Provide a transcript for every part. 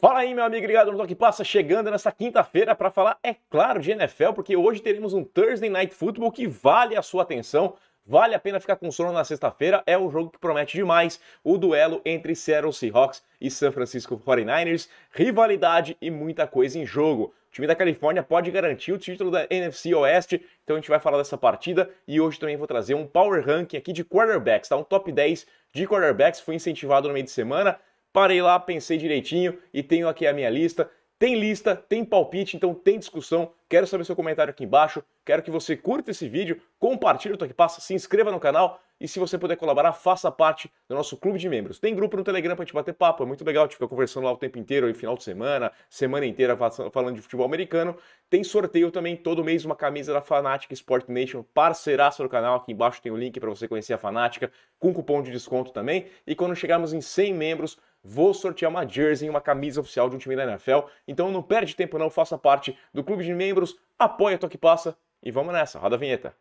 Fala aí, meu amigo ligado no Toque Passa, chegando nesta quinta-feira para falar, é claro, de NFL, porque hoje teremos um Thursday Night Football que vale a sua atenção. Vale a pena ficar com sono na sexta-feira, é um jogo que promete demais, o duelo entre Seattle Seahawks e San Francisco 49ers, rivalidade e muita coisa em jogo. O time da Califórnia pode garantir o título da NFC Oeste, então a gente vai falar dessa partida e hoje também vou trazer um Power Ranking aqui de quarterbacks, tá? Um top 10 de quarterbacks, fui incentivado no meio de semana. Parei lá, pensei direitinho e tenho aqui a minha lista. Tem lista, tem palpite, então tem discussão. Quero saber seu comentário aqui embaixo. Quero que você curta esse vídeo, compartilhe o Toque Passa, se inscreva no canal e se você puder colaborar, faça parte do nosso clube de membros. Tem grupo no Telegram pra gente bater papo, é muito legal, a gente fica conversando lá o tempo inteiro, aí, final de semana, semana inteira falando de futebol americano. Tem sorteio também, todo mês, uma camisa da Fanatic Sport Nation, parceiraça do canal. Aqui embaixo tem o link para você conhecer a Fanática, com cupom de desconto também. E quando chegarmos em 100 membros, vou sortear uma jersey, uma camisa oficial de um time da NFL. Então não perde tempo não, faça parte do clube de membros, apoia o Toque Passa e vamos nessa, roda a vinheta.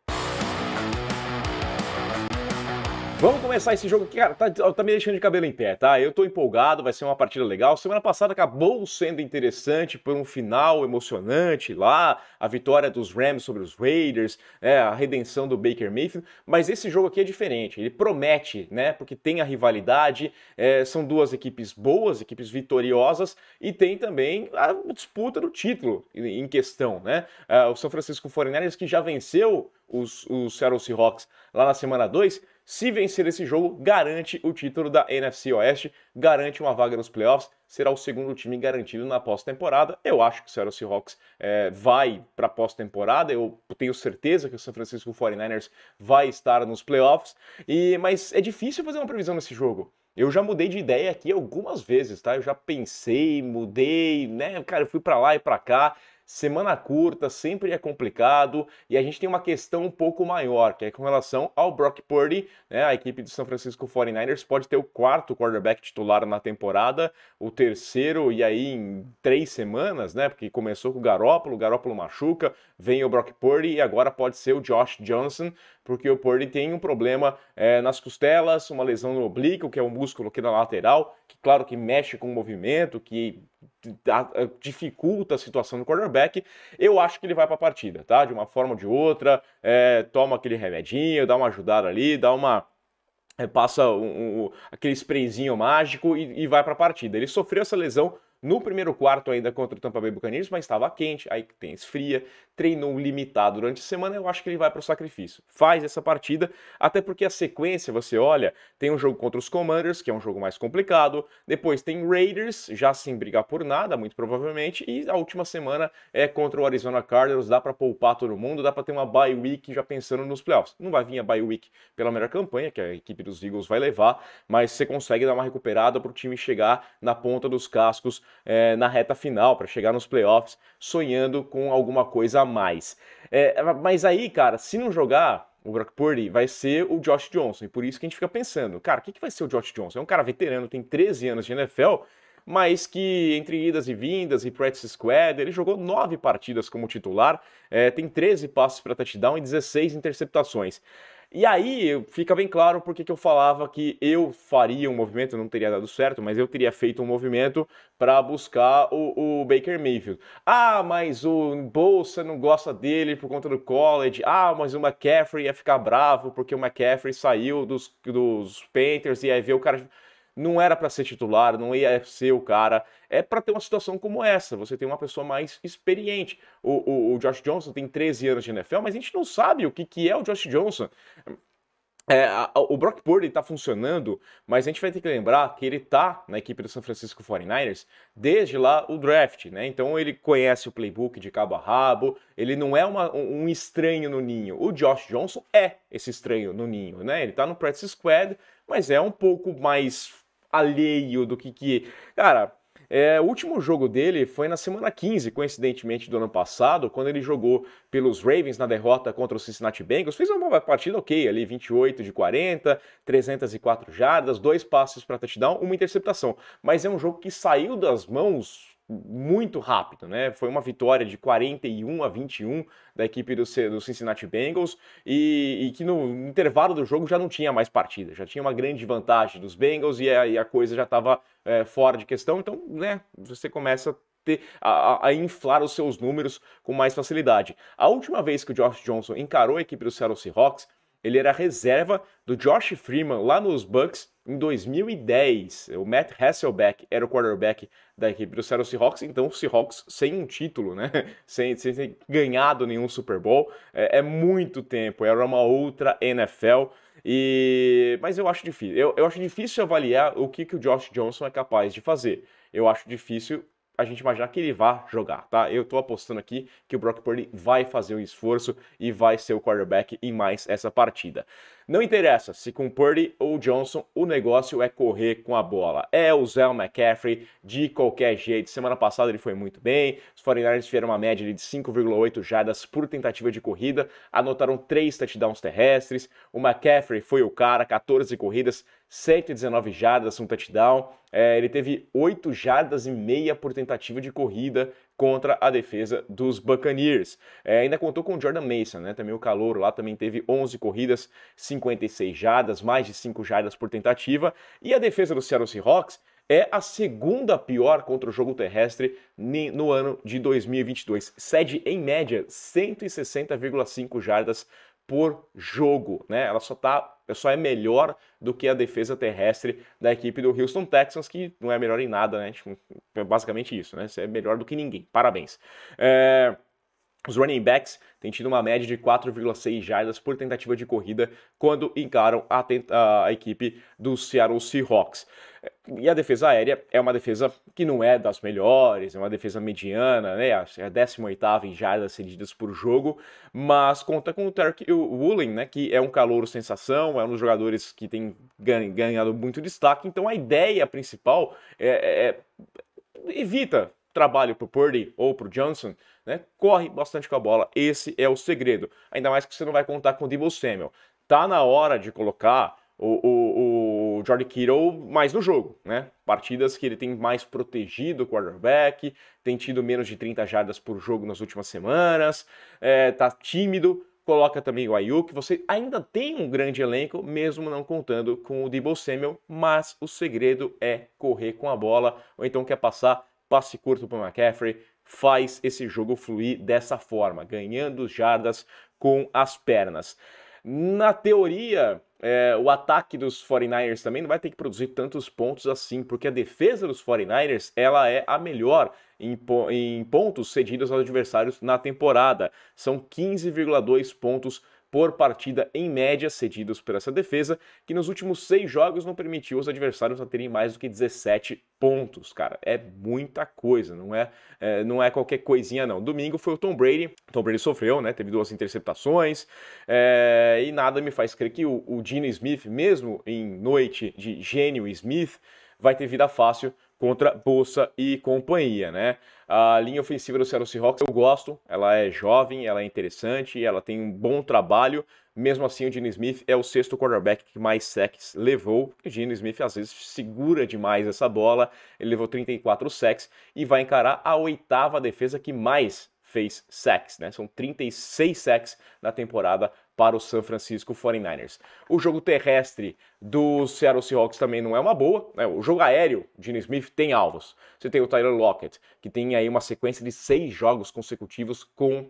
Vamos começar esse jogo aqui, cara, tá me deixando de cabelo em pé, tá? Eu tô empolgado, vai ser uma partida legal. Semana passada acabou sendo interessante por um final emocionante lá, a vitória dos Rams sobre os Raiders, a redenção do Baker Mayfield, mas esse jogo aqui é diferente, ele promete, né? Porque tem a rivalidade, são duas equipes boas, equipes vitoriosas, e tem também a disputa do título em questão, né? O San Francisco 49ers que já venceu os Seattle Seahawks lá na semana 2, se vencer esse jogo, garante o título da NFC Oeste, garante uma vaga nos playoffs, será o segundo time garantido na pós-temporada. Eu acho que o Seattle Seahawks vai para a pós-temporada, eu tenho certeza que o San Francisco 49ers vai estar nos playoffs, mas é difícil fazer uma previsão nesse jogo. Eu já mudei de ideia aqui algumas vezes, tá? Eu já pensei, mudei, né? Cara, eu fui para lá e para cá. Semana curta sempre é complicado e a gente tem uma questão um pouco maior, que é com relação ao Brock Purdy, né? A equipe do San Francisco 49ers pode ter o quarto quarterback titular na temporada, o terceiro e aí em 3 semanas, né? Porque começou com o Garoppolo machuca, vem o Brock Purdy e agora pode ser o Josh Johnson, porque o Purdy tem um problema nas costelas, uma lesão no oblíquo, que é um músculo aqui na lateral, que claro que mexe com o movimento, que dificulta a situação do quarterback. Eu acho que ele vai para a partida, tá? De uma forma ou de outra, toma aquele remedinho, dá uma ajudada ali, dá uma... passa aquele sprayzinho mágico e vai para a partida. Ele sofreu essa lesão no primeiro quarto ainda contra o Tampa Bay Buccaneers, mas estava quente, aí tem esfria, treinou limitado durante a semana, eu acho que ele vai para o sacrifício. Faz essa partida, até porque a sequência, você olha, tem um jogo contra os Commanders, que é um jogo mais complicado, depois tem Raiders, já sem brigar por nada, muito provavelmente, e a última semana é contra o Arizona Cardinals, dá para poupar todo mundo, dá para ter uma bye week já pensando nos playoffs. Não vai vir a bye week pela melhor campanha, que a equipe dos Eagles vai levar, mas você consegue dar uma recuperada para o time chegar na ponta dos cascos na reta final, para chegar nos playoffs sonhando com alguma coisa a mais. Mas aí, cara, se não jogar o Brock Purdy, vai ser o Josh Johnson, e por isso que a gente fica pensando, cara, o que vai ser o Josh Johnson? É um cara veterano, tem 13 anos de NFL, mas que entre idas e vindas e practice squad, ele jogou 9 partidas como titular, tem 13 passes para touchdown e 16 interceptações. E aí fica bem claro porque que eu falava que eu faria um movimento, não teria dado certo, mas eu teria feito um movimento para buscar o Baker Mayfield. Ah, mas o Bolsa não gosta dele por conta do college. Ah, mas o McCaffrey ia ficar bravo porque o McCaffrey saiu dos Panthers e ia ver o cara... Não era para ser titular, não ia ser o cara. É para ter uma situação como essa. Você tem uma pessoa mais experiente. O Josh Johnson tem 13 anos de NFL, mas a gente não sabe o que é o Josh Johnson. O Brock Purdy está funcionando, mas a gente vai ter que lembrar que ele está na equipe do San Francisco 49ers desde lá o draft, né? Então ele conhece o playbook de cabo a rabo, ele não é um estranho no ninho. O Josh Johnson é esse estranho no ninho, né? Ele está no practice squad, mas é um pouco mais alheio do que... Cara, o último jogo dele foi na semana 15, coincidentemente, do ano passado, quando ele jogou pelos Ravens na derrota contra o Cincinnati Bengals. Fez uma partida ok ali, 28 de 40, 304 jardas, 2 passes para touchdown, uma interceptação. Mas é um jogo que saiu das mãos muito rápido, né? Foi uma vitória de 41-21 da equipe do Cincinnati Bengals e que no intervalo do jogo já não tinha mais partida, já tinha uma grande vantagem dos Bengals e a coisa já estava fora de questão, então, né, você começa a inflar os seus números com mais facilidade. A última vez que o Josh Johnson encarou a equipe do Seattle Seahawks, ele era reserva do Josh Freeman lá nos Bucks em 2010. O Matt Hasselbeck era o quarterback da equipe do Seattle Seahawks, então o Seahawks sem um título, né? Sem ter ganhado nenhum Super Bowl. É muito tempo, era uma outra NFL. Mas eu acho difícil. Eu acho difícil avaliar o que o Josh Johnson é capaz de fazer. Eu acho difícil a gente imaginar que ele vá jogar, tá? Eu tô apostando aqui que o Brock Purdy vai fazer o esforço e vai ser o quarterback em mais essa partida. Não interessa se com Purdy ou Johnson o negócio é correr com a bola. É o Zell McCaffrey de qualquer jeito. Semana passada ele foi muito bem. Os 49ers tiveram uma média de 5,8 jardas por tentativa de corrida. Anotaram 3 touchdowns terrestres. O McCaffrey foi o cara, 14 corridas, 119 jardas, um touchdown. Ele teve 8 jardas e meia por tentativa de corrida contra a defesa dos Buccaneers. Ainda contou com o Jordan Mason, né? Também o calouro lá, também teve 11 corridas, 56 jardas, mais de 5 jardas por tentativa. E a defesa do Seattle Seahawks é a segunda pior contra o jogo terrestre no ano de 2022. Cede, em média, 160,5 jardas por jogo, né? Ela só é melhor do que a defesa terrestre da equipe do Houston Texans, que não é melhor em nada, né? Tipo, é basicamente isso, né? Você é melhor do que ninguém. Parabéns. Os running backs têm tido uma média de 4,6 jardas por tentativa de corrida quando encaram a equipe do Seattle Seahawks. E a defesa aérea é uma defesa que não é das melhores, é uma defesa mediana, né? É a 18ª em jardas cedidas por jogo, mas conta com o Tarek Woolen, né? Que é um calouro sensação, é um dos jogadores que tem ganhado muito destaque. Então a ideia principal evita trabalho pro Purdy ou pro Johnson, né? Corre bastante com a bola. Esse é o segredo. Ainda mais que você não vai contar com o Deebo Samuel. Tá na hora de colocar o George Kittle mais no jogo, né? Partidas que ele tem mais protegido o quarterback, tem tido menos de 30 jardas por jogo nas últimas semanas, tá tímido. Coloca também o Ayuk. Você ainda tem um grande elenco, mesmo não contando com o Deebo Samuel, mas o segredo é correr com a bola, ou então quer passar passe curto para o McCaffrey, faz esse jogo fluir dessa forma, ganhando jardas com as pernas. Na teoria, o ataque dos 49ers também não vai ter que produzir tantos pontos assim, porque a defesa dos 49ers ela é a melhor em pontos cedidos aos adversários na temporada. São 15,2 pontos por partida em média cedidos por essa defesa, que nos últimos 6 jogos não permitiu os adversários a terem mais do que 17 pontos, cara. É muita coisa, não é qualquer coisinha não. Domingo foi o Tom Brady sofreu, né, teve 2 interceptações, e nada me faz crer que o Geno Smith, mesmo em noite de Gênio Smith, vai ter vida fácil contra Bosa e companhia, né? A linha ofensiva do Seattle Seahawks eu gosto, ela é jovem, ela é interessante, ela tem um bom trabalho. Mesmo assim, o Geno Smith é o 6º quarterback que mais sacks levou. O Geno Smith às vezes segura demais essa bola, ele levou 34 sacks e vai encarar a 8ª defesa que mais fez sacks, né? São 36 sacks na temporada para o San Francisco 49ers. O jogo terrestre do Seattle Seahawks também não é uma boa, né? O jogo aéreo, Geno Smith tem alvos. Você tem o Tyler Lockett, que tem aí uma sequência de 6 jogos consecutivos com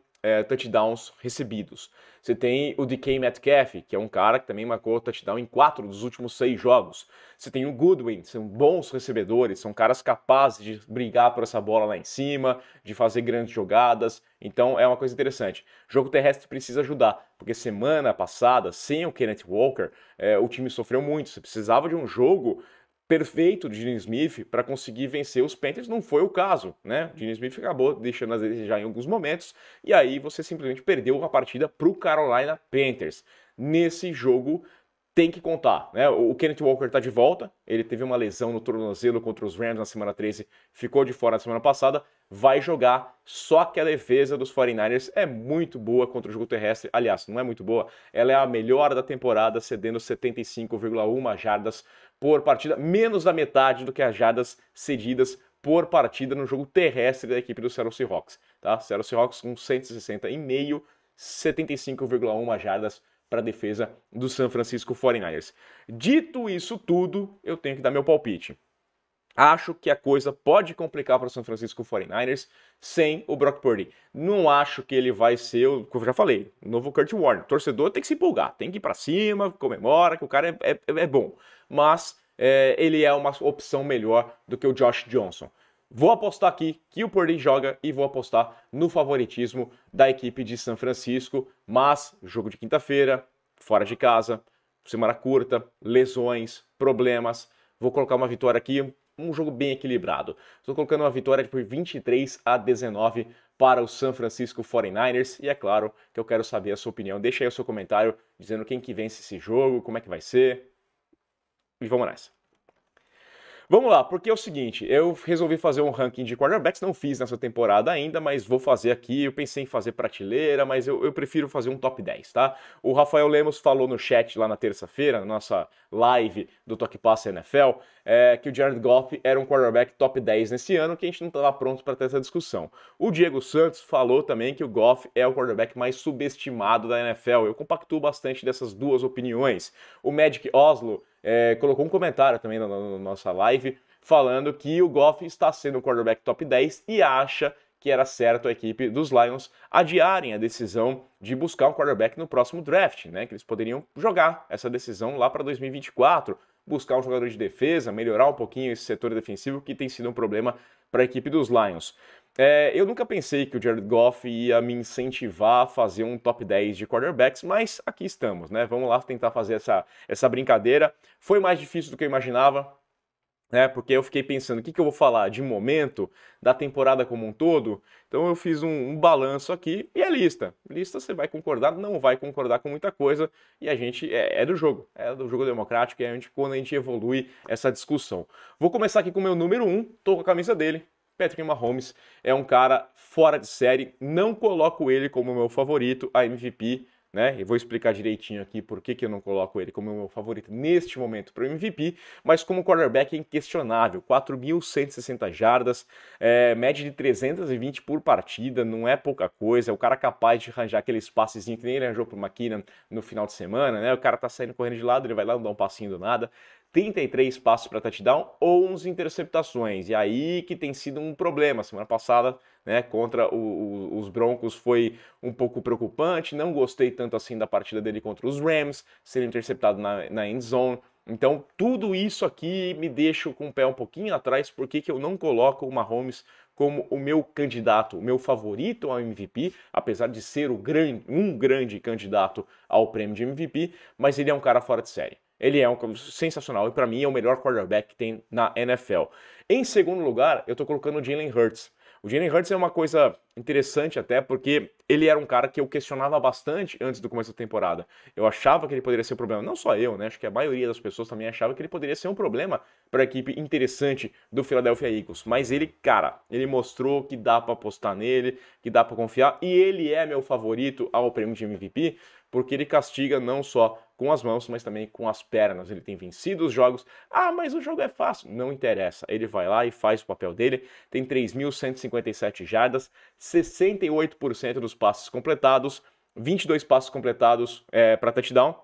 touchdowns recebidos. Você tem o DK Metcalf, que é um cara que também marcou touchdown em 4 dos últimos 6 jogos. Você tem o Goodwin, são bons recebedores, são caras capazes de brigar por essa bola lá em cima, de fazer grandes jogadas. Então é uma coisa interessante. O jogo terrestre precisa ajudar, porque semana passada, sem o Kenneth Walker, o time sofreu muito. Você precisava de um jogo perfeito de Geno Smith para conseguir vencer os Panthers, não foi o caso, né? Geno Smith acabou deixando a desejar em alguns momentos e aí você simplesmente perdeu a partida para o Carolina Panthers. Nesse jogo tem que contar, né? O Kenneth Walker está de volta, ele teve uma lesão no tornozelo contra os Rams na semana 13, ficou de fora na semana passada, vai jogar, só que a defesa dos 49ers é muito boa contra o jogo terrestre, aliás, não é muito boa, ela é a melhor da temporada, cedendo 75,1 jardas por partida, menos da metade do que as jardas cedidas por partida no jogo terrestre da equipe do Seattle Seahawks, tá? Seattle Seahawks com 160,5, 75,1 jardas para a defesa do San Francisco 49ers. Dito isso tudo, eu tenho que dar meu palpite. Acho que a coisa pode complicar para o San Francisco 49ers sem o Brock Purdy. Não acho que ele vai ser, como eu já falei, o novo Kurt Warner. O torcedor tem que se empolgar, tem que ir para cima, comemora, que o cara é bom. Mas ele é uma opção melhor do que o Josh Johnson. Vou apostar aqui que o Purdy joga e vou apostar no favoritismo da equipe de São Francisco. Mas, jogo de quinta-feira, fora de casa, semana curta, lesões, problemas. Vou colocar uma vitória aqui, um jogo bem equilibrado. Estou colocando uma vitória por 23-19 para o San Francisco 49ers. E é claro que eu quero saber a sua opinião. Deixa aí o seu comentário dizendo quem que vence esse jogo, como é que vai ser. E vamos nessa. Vamos lá, porque é o seguinte, eu resolvi fazer um ranking de quarterbacks, não fiz nessa temporada ainda, mas vou fazer aqui, eu pensei em fazer prateleira, mas eu prefiro fazer um top 10, tá? O Rafael Lemos falou no chat lá na terça-feira, na nossa live do Toque Passa NFL, que o Jared Goff era um quarterback top 10 nesse ano, que a gente não estava pronto para ter essa discussão. O Diego Santos falou também que o Goff é o quarterback mais subestimado da NFL, eu compactuo bastante dessas duas opiniões. O Magic Oslo colocou um comentário também na nossa live falando que o Goff está sendo o quarterback top 10 e acha que era certo a equipe dos Lions adiarem a decisão de buscar um quarterback no próximo draft, né? Que eles poderiam jogar essa decisão lá para 2024, buscar um jogador de defesa, melhorar um pouquinho esse setor defensivo que tem sido um problema para a equipe dos Lions. Eu nunca pensei que o Jared Goff ia me incentivar a fazer um top 10 de quarterbacks, mas aqui estamos, né? Vamos lá tentar fazer essa brincadeira. Foi mais difícil do que eu imaginava, né? Porque eu fiquei pensando, o que eu vou falar de momento, da temporada como um todo? Então eu fiz um balanço aqui e é lista. Lista você vai concordar, não vai concordar com muita coisa, e a gente é do jogo democrático, e quando a gente evolui essa discussão. Vou começar aqui com o meu número 1, tô com a camisa dele. Patrick Mahomes é um cara fora de série, não coloco ele como meu favorito a MVP, né? E vou explicar direitinho aqui por que eu não coloco ele como meu favorito neste momento para o MVP, mas como quarterback é inquestionável, 4.160 jardas, média de 320 por partida, não é pouca coisa, é o cara capaz de arranjar aquele espaçozinho que nem ele arranjou para o McKinnon no final de semana, né? O cara tá saindo correndo de lado, ele vai lá dar um passinho do nada, 33 passos para touchdown, 11 interceptações. E aí que tem sido um problema. Semana passada, né, contra os Broncos foi um pouco preocupante. Não gostei tanto assim da partida dele contra os Rams, sendo interceptado na end zone. Então, tudo isso aqui me deixa com o pé um pouquinho atrás, porque que eu não coloco o Mahomes como o meu candidato, o meu favorito ao MVP, apesar de ser um grande candidato ao prêmio de MVP, mas ele é um cara fora de série. Ele é sensacional e para mim é o melhor quarterback que tem na NFL. Em segundo lugar, eu tô colocando o Jalen Hurts. O Jalen Hurts é uma coisa interessante até porque ele era um cara que eu questionava bastante antes do começo da temporada. Eu achava que ele poderia ser um problema, não só eu, né? Acho que a maioria das pessoas também achava que ele poderia ser um problema para a equipe interessante do Philadelphia Eagles. Mas ele, cara, ele mostrou que dá para apostar nele, que dá para confiar e ele é meu favorito ao prêmio de MVP porque ele castiga não só com as mãos, mas também com as pernas. Ele tem vencido os jogos. Ah, mas o jogo é fácil. Não interessa. Ele vai lá e faz o papel dele. Tem 3.157 jardas, 68% dos passes completados, 22 passes completados para touchdown.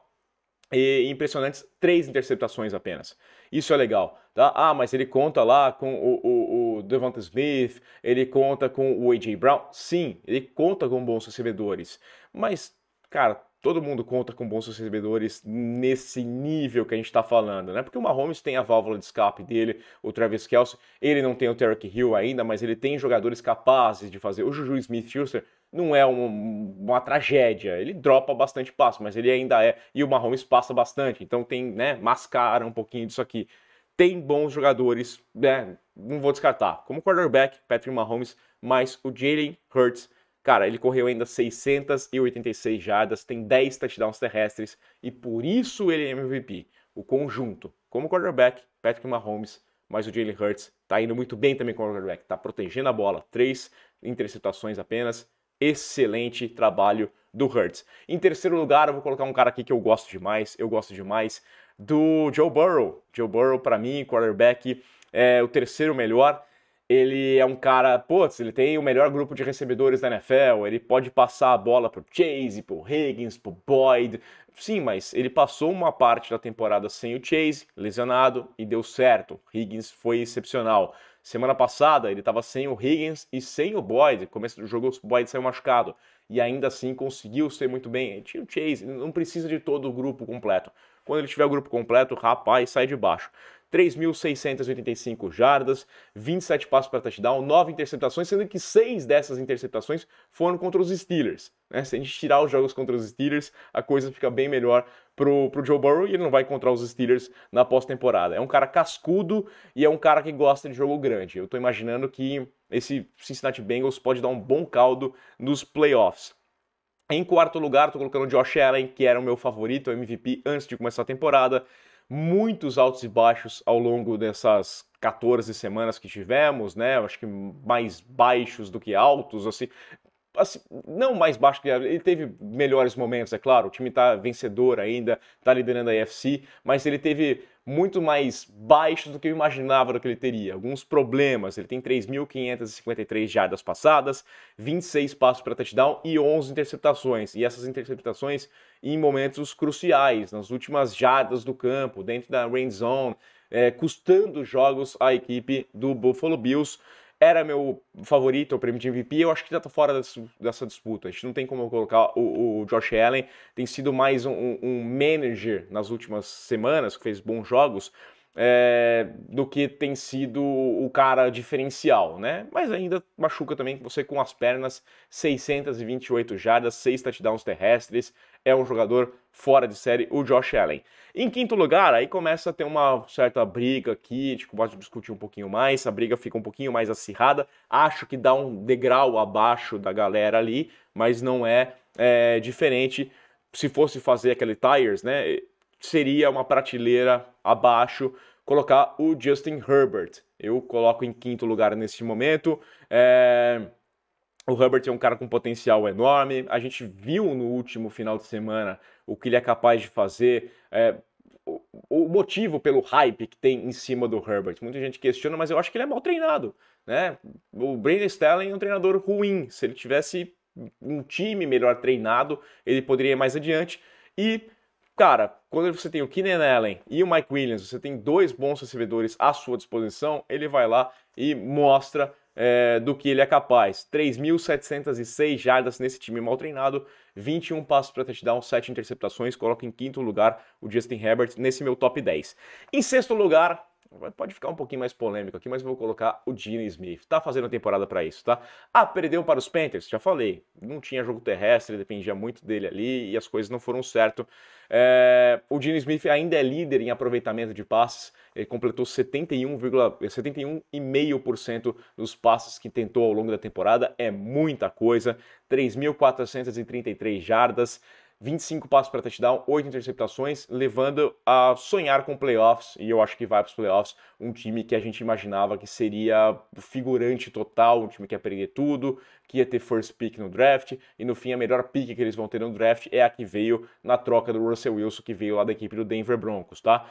E impressionantes 3 interceptações apenas. Isso é legal, tá? Ah, mas ele conta lá com o Devonta Smith, ele conta com o A.J. Brown. Sim, ele conta com bons recebedores. Mas, cara, todo mundo conta com bons recebedores nesse nível que a gente está falando, né? Porque o Mahomes tem a válvula de escape dele, o Travis Kelce, ele não tem o Tyreek Hill ainda, mas ele tem jogadores capazes de fazer. O Juju Smith-Schuster não é uma tragédia, ele dropa bastante passo, mas ele ainda é, e o Mahomes passa bastante, então tem, né, mascara um pouquinho disso aqui. Tem bons jogadores, né? Não vou descartar. Como quarterback, Patrick Mahomes, mas o Jalen Hurts, cara, ele correu ainda 686 jardas, tem 10 touchdowns terrestres e por isso ele é MVP. O conjunto, como quarterback, Patrick Mahomes, mas o Jalen Hurts tá indo muito bem também como quarterback, tá protegendo a bola, 3 interceptações apenas, excelente trabalho do Hurts. Em terceiro lugar, eu vou colocar um cara aqui que eu gosto demais do Joe Burrow. Joe Burrow, para mim, quarterback, é o terceiro melhor. Ele é um cara, putz, ele tem o melhor grupo de recebedores da NFL, ele pode passar a bola pro Chase, pro Higgins, pro Boyd. Sim, mas ele passou uma parte da temporada sem o Chase, lesionado, e deu certo. Higgins foi excepcional. Semana passada ele estava sem o Higgins e sem o Boyd. No começo do jogo o Boyd saiu machucado. E ainda assim conseguiu ser muito bem. Ele tinha o Chase, ele não precisa de todo o grupo completo. Quando ele tiver o grupo completo, rapaz, sai de baixo. 3.685 jardas, 27 passos para touchdown, 9 interceptações, sendo que 6 dessas interceptações foram contra os Steelers. Né? Se a gente tirar os jogos contra os Steelers, a coisa fica bem melhor pro Joe Burrow e ele não vai encontrar os Steelers na pós-temporada. É um cara cascudo e é um cara que gosta de jogo grande. Eu tô imaginando que esse Cincinnati Bengals pode dar um bom caldo nos playoffs. Em quarto lugar, tô colocando o Josh Allen, que era o meu favorito, o MVP, antes de começar a temporada. Muitos altos e baixos ao longo dessas 14 semanas que tivemos, né? Eu acho que mais baixos do que altos, assim, não mais baixo que ele teve melhores momentos, é claro, o time tá vencedor ainda, tá liderando a AFC, mas ele teve muito mais baixos do que eu imaginava do que ele teria. Alguns problemas, ele tem 3.553 jardas passadas, 26 passos para touchdown e 11 interceptações. E essas interceptações em momentos cruciais, nas últimas jardas do campo, dentro da range zone, custando jogos à equipe do Buffalo Bills. Era meu favorito, o prêmio de MVP, eu acho que já tá fora dessa disputa. A gente não tem como colocar o Josh Allen, tem sido mais um manager nas últimas semanas, que fez bons jogos, do que tem sido o cara diferencial, né? Mas ainda machuca também você com as pernas, 628 jardas, 6 touchdowns terrestres, é um jogador fora de série, o Josh Allen. Em quinto lugar, aí começa a ter uma certa briga aqui, a gente pode discutir um pouquinho mais, a briga fica um pouquinho mais acirrada, acho que dá um degrau abaixo da galera ali, mas não é diferente. Se fosse fazer aquele tires, né, seria uma prateleira abaixo, colocar o Justin Herbert. Eu coloco em quinto lugar nesse momento. O Herbert é um cara com potencial enorme. A gente viu no último final de semana o que ele é capaz de fazer. O motivo pelo hype que tem em cima do Herbert. Muita gente questiona, mas eu acho que ele é mal treinado, né? O Brandon Staley é um treinador ruim. Se ele tivesse um time melhor treinado, ele poderia ir mais adiante. E, cara, quando você tem o Keenan Allen e o Mike Williams, você tem dois bons recebedores à sua disposição, ele vai lá e mostra do que ele é capaz. 3.706 jardas nesse time mal treinado, 21 passos para touchdown, 7 interceptações, coloco em quinto lugar o Justin Herbert nesse meu top 10. Em sexto lugar, pode ficar um pouquinho mais polêmico aqui, mas eu vou colocar o Geno Smith. Tá fazendo a temporada para isso, tá? Perdeu para os Panthers, já falei. Não tinha jogo terrestre, dependia muito dele ali e as coisas não foram certo. O Geno Smith ainda é líder em aproveitamento de passes. Ele completou 71,5% dos passes que tentou ao longo da temporada. É muita coisa. 3.433 jardas. 25 passos para touchdown, 8 interceptações, levando a sonhar com playoffs, e eu acho que vai para os playoffs, um time que a gente imaginava que seria figurante total, um time que ia perder tudo, que ia ter first pick no draft, e no fim a melhor pick que eles vão ter no draft é a que veio na troca do Russell Wilson, que veio lá da equipe do Denver Broncos, tá?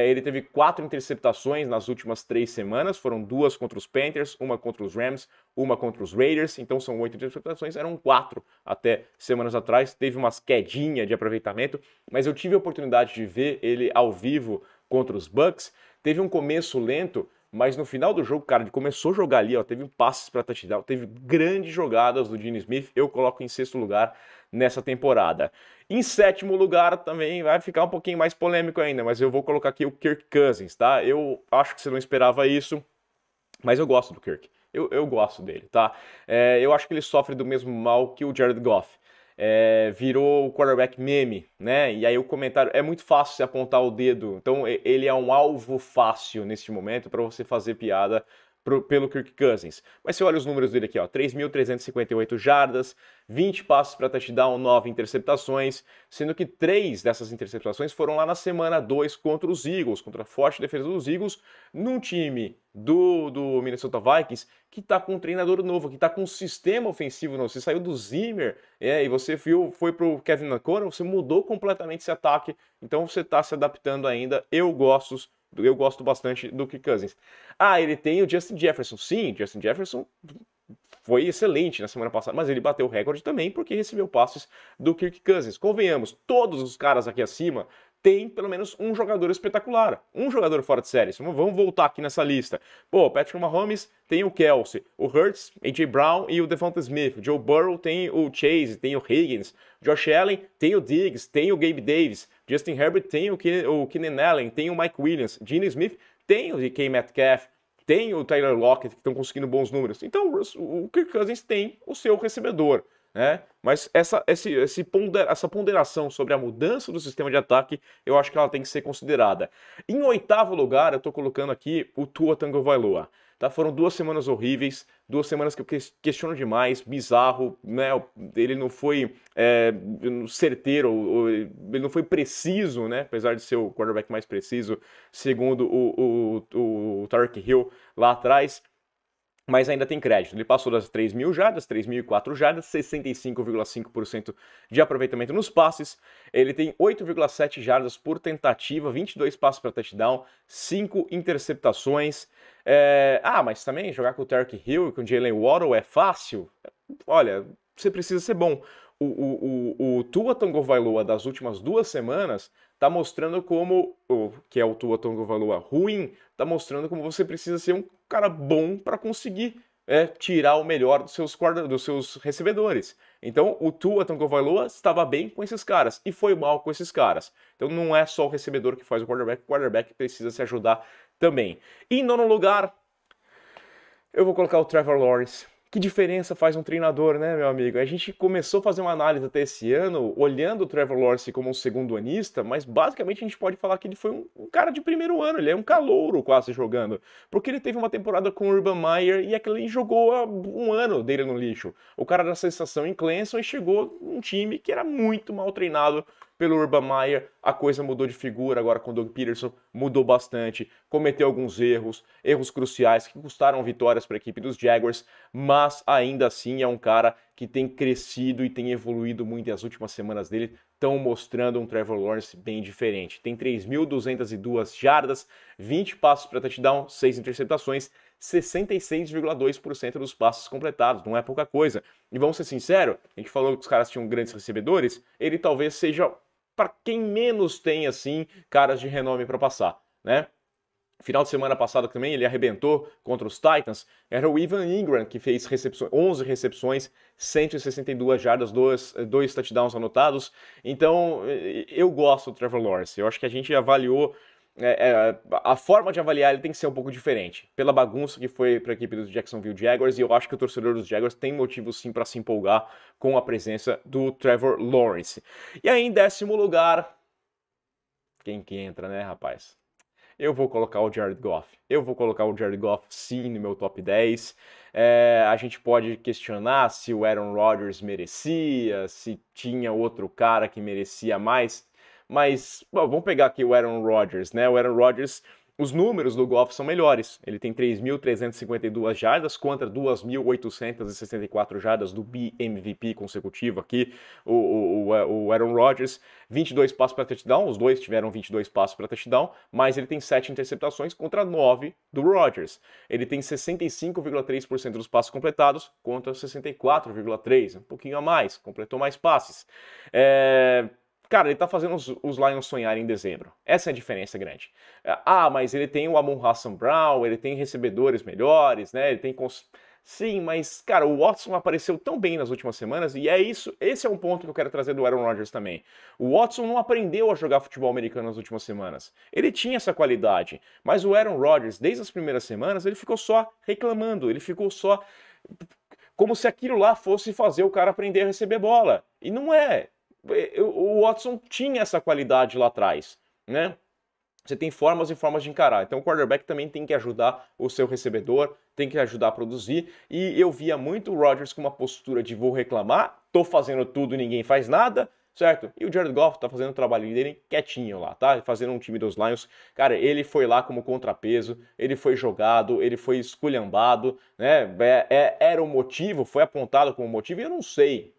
Ele teve 4 interceptações nas últimas 3 semanas, foram 2 contra os Panthers, uma contra os Rams, uma contra os Raiders, então são 8 interceptações, eram 4 até semanas atrás, teve umas quedinha de aproveitamento, mas eu tive a oportunidade de ver ele ao vivo contra os Bucks, teve um começo lento, mas no final do jogo, cara, ele começou a jogar ali, ó, teve passes para touchdown, teve grandes jogadas do Geno Smith, eu coloco em sexto lugar nessa temporada. Em sétimo lugar também vai ficar um pouquinho mais polêmico ainda, mas eu vou colocar aqui o Kirk Cousins, tá? Eu acho que você não esperava isso, mas eu gosto do Kirk. Eu gosto dele, tá? Eu acho que ele sofre do mesmo mal que o Jared Goff. Virou o quarterback meme, né? E aí o comentário é muito fácil se apontar o dedo. Então ele é um alvo fácil neste momento para você fazer piada pelo Kirk Cousins. Mas você olha os números dele aqui, ó, 3.358 jardas, 20 passos para touchdown, 9 interceptações, sendo que 3 dessas interceptações foram lá na semana 2 contra os Eagles, contra a forte defesa dos Eagles, num time do Minnesota Vikings que está com um treinador novo, que está com um sistema ofensivo novo. Você saiu do Zimmer e você foi pro Kevin McConnell, você mudou completamente esse ataque, então você está se adaptando ainda. Eu gosto eu gosto bastante do Kirk Cousins. Ah, ele tem o Justin Jefferson. Sim, Justin Jefferson foi excelente na semana passada, mas ele bateu o recorde também porque recebeu passes do Kirk Cousins. Convenhamos, todos os caras aqui acima têm pelo menos um jogador espetacular, um jogador fora de série. Vamos voltar aqui nessa lista. Pô, o Patrick Mahomes tem o Kelce, o Hurts, A.J. Brown e o Devonta Smith. O Joe Burrow tem o Chase, tem o Higgins. Josh Allen tem o Diggs, tem o Gabe Davis. Justin Herbert tem o Keenan Allen, tem o Mike Williams. Geno Smith tem o DK Metcalf. Tem o Tyler Lockett, que estão conseguindo bons números. Então, o Kirk Cousins tem o seu recebedor, né? Mas essa ponderação sobre a mudança do sistema de ataque, eu acho que ela tem que ser considerada. Em oitavo lugar, eu estou colocando aqui o Tua Tagovailoa. Tá? Foram 2 semanas horríveis, 2 semanas que eu questiono demais, bizarro, né? Ele não foi certeiro, ele não foi preciso, né? Apesar de ser o quarterback mais preciso, segundo o Tyreek Hill lá atrás. Mas ainda tem crédito. Ele passou das 3.000 jardas, 3.004 jardas, 65,5% de aproveitamento nos passes. Ele tem 8,7 jardas por tentativa, 22 passes para touchdown, 5 interceptações. Mas também jogar com o Tyreek Hill e com o Jalen Waddle é fácil? Olha, você precisa ser bom. O Tua Tagovailoa das últimas 2 semanas está mostrando que é o Tua Tagovailoa ruim, está mostrando como você precisa ser um cara bom para conseguir tirar o melhor dos seus recebedores. Então, o Tua Tagovailoa estava bem com esses caras e foi mal com esses caras. Então, não é só o recebedor que faz o quarterback precisa se ajudar também. E em nono lugar, eu vou colocar o Trevor Lawrence. Que diferença faz um treinador, né, meu amigo? A gente começou a fazer uma análise até esse ano, olhando o Trevor Lawrence como um segundo-anista, mas basicamente a gente pode falar que ele foi um cara de primeiro ano, ele é um calouro quase jogando, porque ele teve uma temporada com o Urban Meyer e aquele jogou há um ano dele no lixo. O cara da sensação em Clemson e chegou num time que era muito mal treinado pelo Urban Meyer, a coisa mudou de figura agora com o Doug Peterson, mudou bastante, cometeu alguns erros cruciais que custaram vitórias para a equipe dos Jaguars, mas ainda assim é um cara que tem crescido e tem evoluído muito e as últimas semanas dele estão mostrando um Trevor Lawrence bem diferente. Tem 3.202 jardas, 20 passos para touchdown, 6 interceptações, 66,2% dos passos completados, não é pouca coisa. E vamos ser sinceros, a gente falou que os caras tinham grandes recebedores, ele talvez seja para quem menos tem, assim, caras de renome para passar, né? Final de semana passada também ele arrebentou contra os Titans. Era o Evan Ingram que fez 11 recepções, 162 jardas, 2 touchdowns anotados. Então, eu gosto do Trevor Lawrence. Eu acho que a gente avaliou... a forma de avaliar ele tem que ser um pouco diferente, pela bagunça que foi para a equipe dos Jacksonville Jaguars, e eu acho que o torcedor dos Jaguars tem motivo sim para se empolgar com a presença do Trevor Lawrence. E aí em 10º lugar, quem que entra, né, rapaz? Eu vou colocar o Jared Goff. Eu vou colocar o Jared Goff sim no meu top 10. A gente pode questionar se o Aaron Rodgers merecia, se tinha outro cara que merecia mais. Mas, vamos pegar aqui o Aaron Rodgers, né? O Aaron Rodgers, os números do Goff são melhores. Ele tem 3.352 jardas contra 2.864 jardas do BMVP consecutivo aqui. O Aaron Rodgers, 22 passos para touchdown, os dois tiveram 22 passos para touchdown, mas ele tem 7 interceptações contra 9 do Rodgers. Ele tem 65,3% dos passos completados contra 64,3%, um pouquinho a mais, completou mais passes. Cara, ele tá fazendo os Lions sonharem em dezembro. Essa é a diferença grande. Mas ele tem o Amon-Ra St. Brown, ele tem recebedores melhores, né? Ele tem... Sim, mas, cara, o Watson apareceu tão bem nas últimas semanas, e esse é um ponto que eu quero trazer do Aaron Rodgers também. O Watson não aprendeu a jogar futebol americano nas últimas semanas. Ele tinha essa qualidade, mas o Aaron Rodgers, desde as primeiras semanas, ele ficou só reclamando, ele ficou só... como se aquilo lá fosse fazer o cara aprender a receber bola. E não é. O Watson tinha essa qualidade lá atrás, né? Você tem formas e formas de encarar. Então o quarterback também tem que ajudar o seu recebedor, tem que ajudar a produzir. E eu via muito o Rodgers com uma postura de vou reclamar, tô fazendo tudo e ninguém faz nada, certo? E o Jared Goff tá fazendo o trabalho dele quietinho lá, tá? Fazendo um time dos Lions. Cara, ele foi lá como contrapeso, ele foi jogado, ele foi esculhambado, né? Era o motivo, foi apontado como motivo, e eu não sei,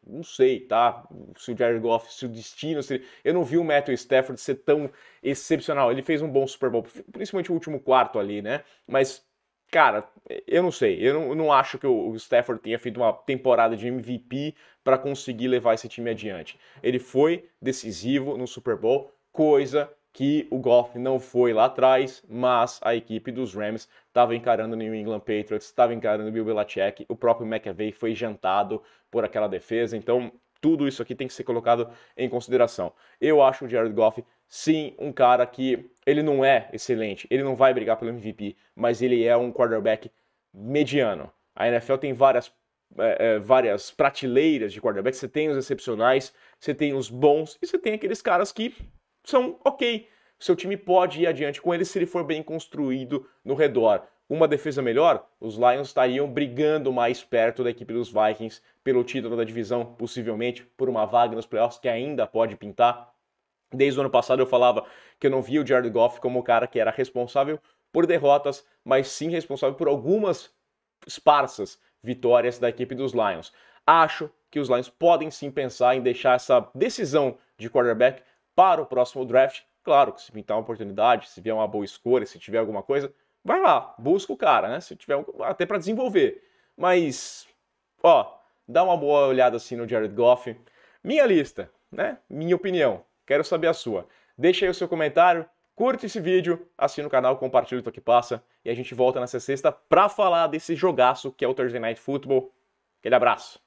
tá? Se o Jared Goff, se o destino, eu não vi o Matthew Stafford ser tão excepcional. Ele fez um bom Super Bowl, principalmente o último quarto ali, né? Mas cara, eu não sei. Eu não acho que o Stafford tenha feito uma temporada de MVP para conseguir levar esse time adiante. Ele foi decisivo no Super Bowl, coisa que o Goff não foi lá atrás, mas a equipe dos Rams estava encarando o New England Patriots, estava encarando o Bill Belichick, o próprio McAvey foi jantado por aquela defesa, então tudo isso aqui tem que ser colocado em consideração. Eu acho o Jared Goff, sim, um cara que ele não é excelente, ele não vai brigar pelo MVP, mas ele é um quarterback mediano. A NFL tem várias prateleiras de quarterback, você tem os excepcionais, você tem os bons e você tem aqueles caras que são ok. Seu time pode ir adiante com ele se ele for bem construído no redor. Uma defesa melhor, os Lions estariam brigando mais perto da equipe dos Vikings pelo título da divisão, possivelmente por uma vaga nos playoffs que ainda pode pintar. Desde o ano passado eu falava que eu não via o Jared Goff como o cara que era responsável por derrotas, mas sim responsável por algumas esparsas vitórias da equipe dos Lions. Acho que os Lions podem sim pensar em deixar essa decisão de quarterback para o próximo draft. Claro que se pintar uma oportunidade, se vier uma boa escolha, se tiver alguma coisa, vai lá, busca o cara, né? Se tiver até para desenvolver. Mas, ó, dá uma boa olhada assim no Jared Goff. Minha lista, né? Minha opinião. Quero saber a sua. Deixa aí o seu comentário, curte esse vídeo, assina o canal, compartilha o que passa e a gente volta nessa sexta para falar desse jogaço que é o Thursday Night Football. Aquele abraço.